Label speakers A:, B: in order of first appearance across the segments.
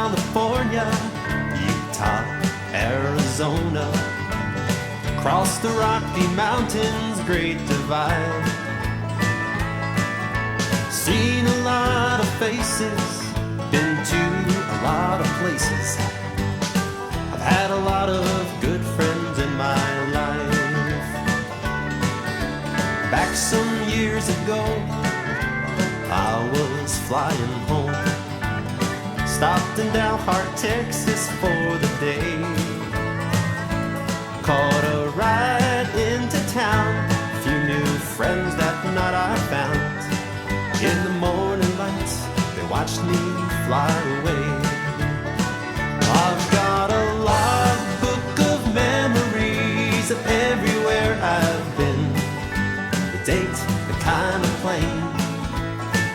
A: California, Utah, Arizona, across the Rocky Mountains, Great Divide. Seen a lot of faces, been to a lot of places. I've had a lot of good friends in my life. Back some years ago, I was flying home. Stopped in Dalhart, Texas for the day. Caught a ride into town, a few new friends that night I found. In the morning lights, they watched me fly away. I've got a logbook of memories of everywhere I've been. The date, the kind of plane.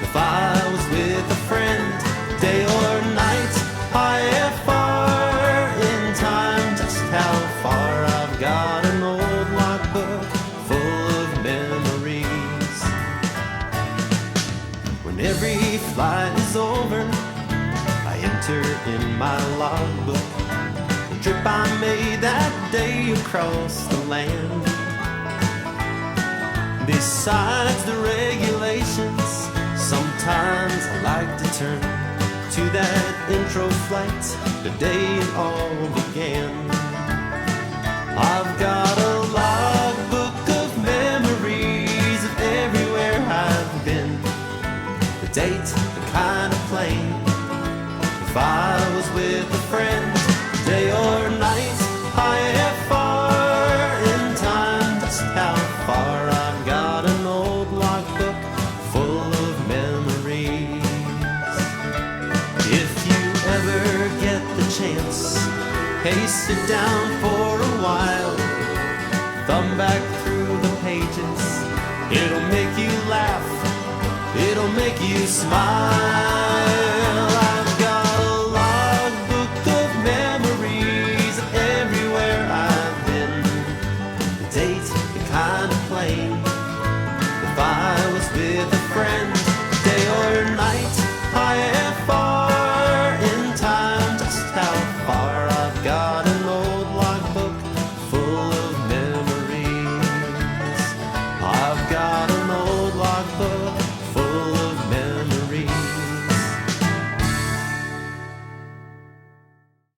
A: If I was with a friend, day or night, high or far in time, just how far. I've got an old logbook full of memories. When every flight is over, I enter in my logbook the trip I made that day across the land. Besides the regulations, sometimes I like to turn to that intro flight, the day it all began. I've got a logbook of memories of everywhere I've been. The date, the kind of plane. If I was with a friend, day or night, high or far in time, just how far. I've got an old logbook full of memories. If you ever get the chance, hey, sit down for a while, thumb back through the pages. It'll make you laugh, it'll make you smile.